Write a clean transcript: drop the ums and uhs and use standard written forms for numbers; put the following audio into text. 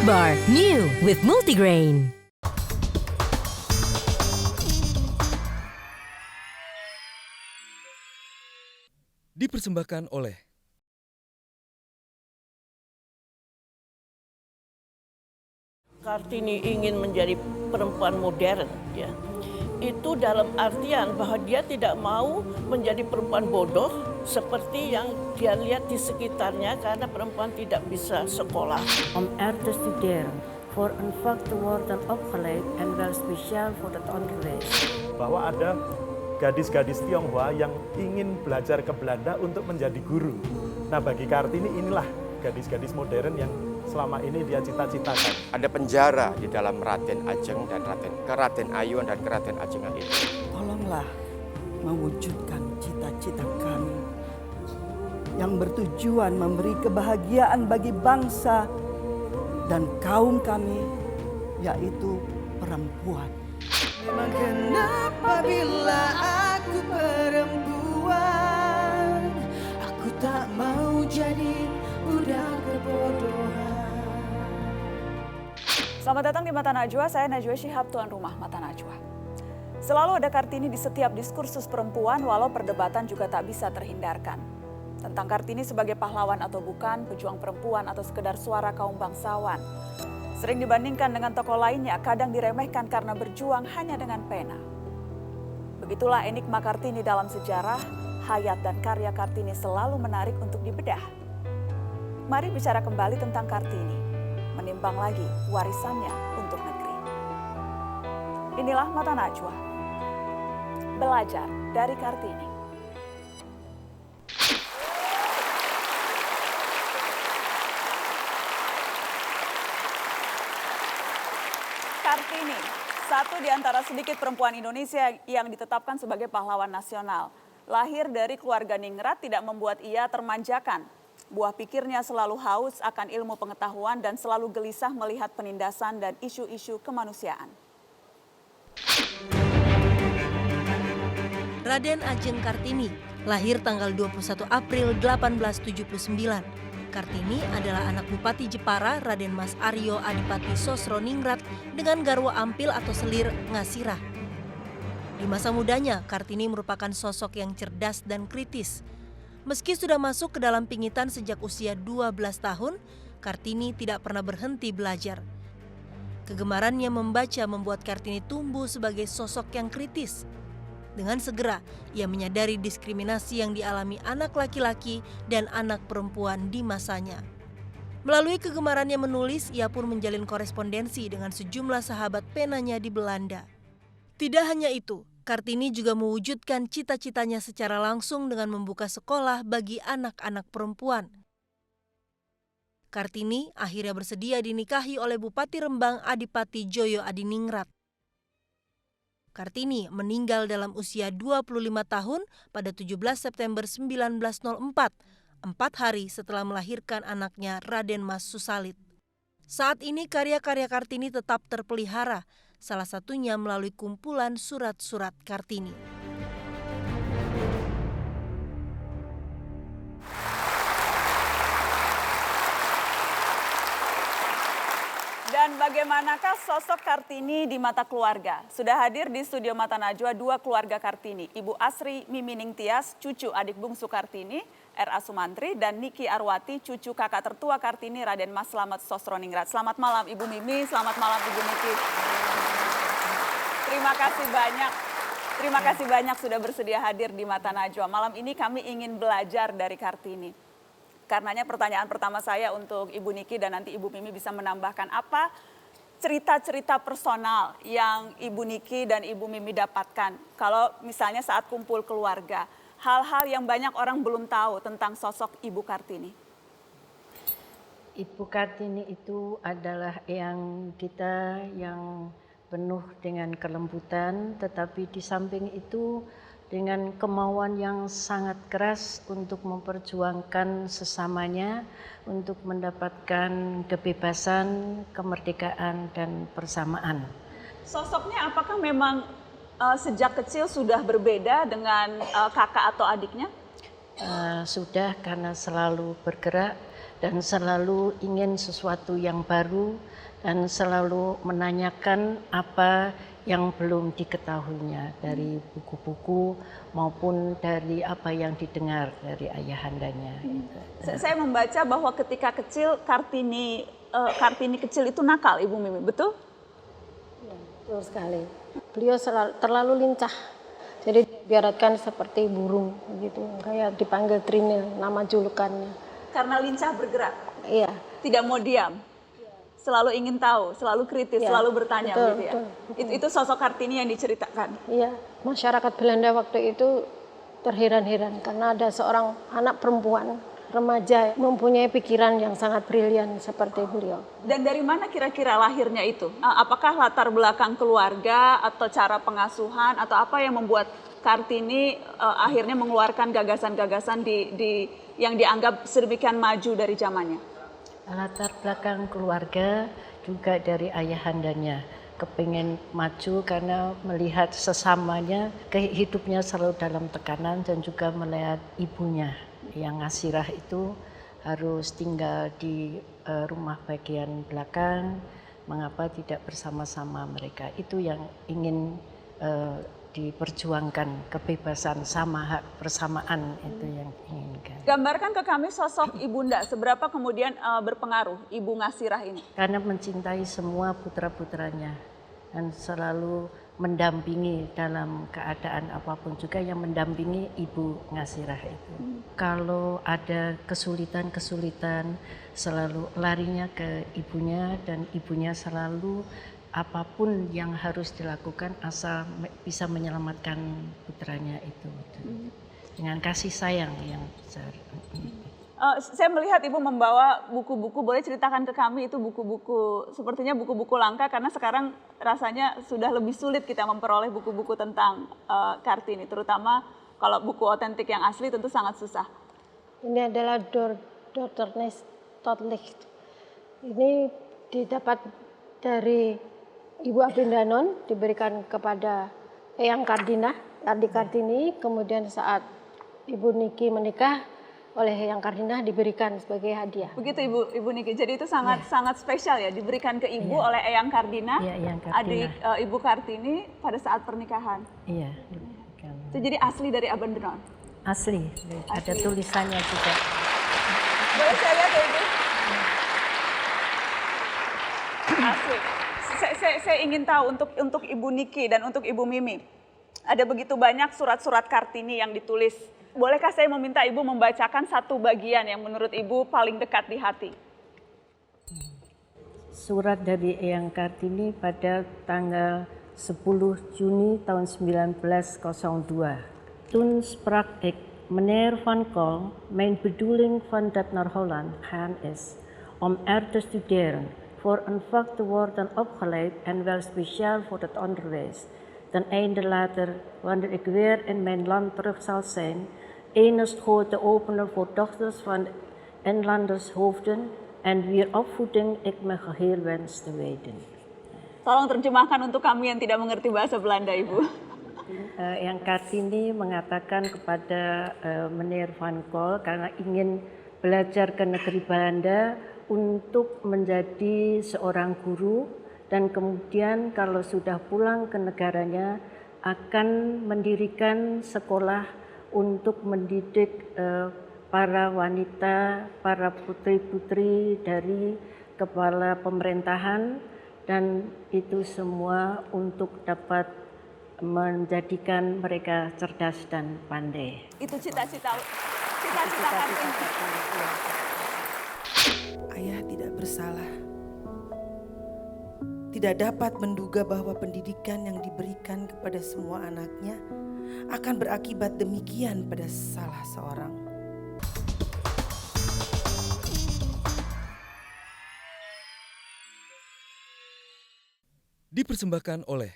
Bar, new with multigrain. Dipersembahkan oleh Kartini ingin menjadi perempuan modern, ya. Itu dalam artian bahwa dia tidak mau menjadi perempuan bodoh seperti yang dia lihat di sekitarnya karena perempuan tidak bisa sekolah. Om er te studeren voor een vak te worden opgeleid en wel speciaal voor het onderwijs. Bahwa ada gadis-gadis Tionghoa yang ingin belajar ke Belanda untuk menjadi guru. Nah, bagi Kartini inilah gadis-gadis modern yang selama ini dia cita-citakan. Ada penjara di dalam Raden Ajeng dan Raden Ayun dan Raden Ajengan itu. Tolonglah mewujudkan cita-cita kami yang bertujuan memberi kebahagiaan bagi bangsa dan kaum kami, yaitu perempuan. Memang kenapa bila aku perempuan, aku tak mau jadi budak kebodohan. Selamat datang di Mata Najwa, saya Najwa Shihab, tuan rumah Mata Najwa. Selalu ada Kartini di setiap diskursus perempuan, walau perdebatan juga tak bisa terhindarkan. Tentang Kartini sebagai pahlawan atau bukan, pejuang perempuan atau sekedar suara kaum bangsawan. Sering dibandingkan dengan tokoh lainnya, kadang diremehkan karena berjuang hanya dengan pena. Begitulah enigma Kartini dalam sejarah, hayat dan karya Kartini selalu menarik untuk dibedah. Mari bicara kembali tentang Kartini, menimbang lagi warisannya untuk negeri. Inilah Mata Najwa, belajar dari Kartini. Kartini, satu di antara sedikit perempuan Indonesia yang ditetapkan sebagai pahlawan nasional. Lahir dari keluarga ningrat tidak membuat ia termanjakan. Buah pikirnya selalu haus akan ilmu pengetahuan dan selalu gelisah melihat penindasan dan isu-isu kemanusiaan. Raden Ajeng Kartini lahir tanggal 21 April 1879. Kartini adalah anak Bupati Jepara Raden Mas Aryo Adipati Sosroningrat dengan garwa ampil atau selir Ngasirah. Di masa mudanya, Kartini merupakan sosok yang cerdas dan kritis. Meski sudah masuk ke dalam pingitan sejak usia 12 tahun, Kartini tidak pernah berhenti belajar. Kegemarannya membaca membuat Kartini tumbuh sebagai sosok yang kritis. Dengan segera, ia menyadari diskriminasi yang dialami anak laki-laki dan anak perempuan di masanya. Melalui kegemarannya menulis, ia pun menjalin korespondensi dengan sejumlah sahabat penanya di Belanda. Tidak hanya itu, Kartini juga mewujudkan cita-citanya secara langsung dengan membuka sekolah bagi anak-anak perempuan. Kartini akhirnya bersedia dinikahi oleh Bupati Rembang Adipati Joyo Adiningrat. Kartini meninggal dalam usia 25 tahun pada 17 September 1904, 4 hari setelah melahirkan anaknya Raden Mas Susalit. Saat ini karya-karya Kartini tetap terpelihara, salah satunya melalui kumpulan surat-surat Kartini. Dan bagaimanakah sosok Kartini di mata keluarga? Sudah hadir di studio Mata Najwa dua keluarga Kartini, Ibu Asri Mimining Tias, cucu adik bungsu Kartini, R.A. Sumantri, dan Niki Arwati, cucu kakak tertua Kartini, Raden Mas Slamet Sosroningrat. Selamat malam Ibu Mimi, selamat malam Ibu Niki. Terima kasih banyak sudah bersedia hadir di Mata Najwa. Malam ini kami ingin belajar dari Kartini. Karenanya pertanyaan pertama saya untuk Ibu Niki dan nanti Ibu Mimi bisa menambahkan apa cerita-cerita personal yang Ibu Niki dan Ibu Mimi dapatkan. Kalau misalnya saat kumpul keluarga, hal-hal yang banyak orang belum tahu tentang sosok Ibu Kartini. Ibu Kartini itu adalah yang penuh dengan kelembutan, tetapi di samping itu dengan kemauan yang sangat keras untuk memperjuangkan sesamanya, untuk mendapatkan kebebasan, kemerdekaan, dan persamaan. Sosoknya apakah memang sejak kecil sudah berbeda dengan kakak atau adiknya? Sudah, karena selalu bergerak dan selalu ingin sesuatu yang baru dan selalu menanyakan apa yang belum diketahuinya dari buku-buku maupun dari apa yang didengar dari ayahandanya. Saya membaca bahwa ketika kecil Kartini kecil itu nakal, Ibu Mimi, betul? Ya, betul sekali. Beliau terlalu lincah. Jadi diibaratkan seperti burung gitu, kayak dipanggil Trinil, nama julukannya. Karena lincah bergerak. Iya. Tidak mau diam. Selalu ingin tahu, selalu kritis, Ya, selalu bertanya, betul, gitu ya. betul. Itu sosok Kartini yang diceritakan. Iya, masyarakat Belanda waktu itu terheran-heran karena ada seorang anak perempuan remaja mempunyai pikiran yang sangat brilian seperti beliau. Dan dari mana kira-kira lahirnya itu? Apakah latar belakang keluarga atau cara pengasuhan atau apa yang membuat Kartini akhirnya mengeluarkan gagasan-gagasan yang dianggap sedemikian maju dari zamannya? Latar belakang keluarga juga dari ayahandanya, kepingin maju karena melihat sesamanya, hidupnya selalu dalam tekanan dan juga melihat ibunya yang Ngasirah itu harus tinggal di rumah bagian belakang, mengapa tidak bersama-sama mereka. Itu yang ingin diperjuangkan, kebebasan sama hak persamaan itu yang diinginkan. Gambarkan ke kami sosok Ibunda, seberapa kemudian berpengaruh Ibu Ngasirah ini? Karena mencintai semua putra-putranya dan selalu mendampingi dalam keadaan apapun, juga yang mendampingi Ibu Ngasirah itu. Kalau ada kesulitan-kesulitan selalu larinya ke ibunya dan ibunya selalu apapun yang harus dilakukan asal bisa menyelamatkan putranya itu dengan kasih sayang yang besar. Saya melihat Ibu membawa buku-buku, boleh ceritakan ke kami itu buku-buku, sepertinya buku-buku langka karena sekarang rasanya sudah lebih sulit kita memperoleh buku-buku tentang Kartini, terutama kalau buku otentik yang asli tentu sangat susah. Ini adalah Dorternes Totlicht. Ini didapat dari Ibu Abindanon, diberikan kepada Eyang Ardi Kartini, kemudian saat Ibu Niki menikah oleh Eyang Kardinah diberikan sebagai hadiah. Begitu Ibu Niki, jadi itu sangat spesial ya, diberikan ke Ibu oleh Eyang Kardinah, adik Ibu Kartini pada saat pernikahan. Iya. Itu jadi asli dari Abindanon? Asli, ada tulisannya juga. Boleh saya lihat ya Ibu? Asli. Saya ingin tahu untuk Ibu Niki dan untuk Ibu Mimi, ada begitu banyak surat-surat Kartini yang ditulis. Bolehkah saya meminta Ibu membacakan satu bagian yang menurut Ibu paling dekat di hati? Surat dari Eyang Kartini pada tanggal 10 Juni tahun 1902. Toen sprak ik, meneer Van Kol, mijn bedoeling van dat naar Holland gaan is om te studeren, voor een vak te worden opgeleid en wel speciaal voor het onderwijs. Ten einde later, wanneer ik weer in mijn land terug zal zijn, ene school te openen voor dochters van inlandershoofden en wier opvoeding ik me geheel wens te wijden. Tolong terjemahkan untuk kami yang tidak mengerti bahasa Belanda, Ibu. Eyang Kartini mengatakan kepada meneer Van Kol karena ingin belajar ke negeri Belanda untuk menjadi seorang guru dan kemudian kalau sudah pulang ke negaranya akan mendirikan sekolah untuk mendidik para wanita, para putri-putri dari kepala pemerintahan dan itu semua untuk dapat menjadikan mereka cerdas dan pandai. Itu cita-cita Kartini. Ayah tidak bersalah. Tidak dapat menduga bahwa pendidikan yang diberikan kepada semua anaknya akan berakibat demikian pada salah seorang. Dipersembahkan oleh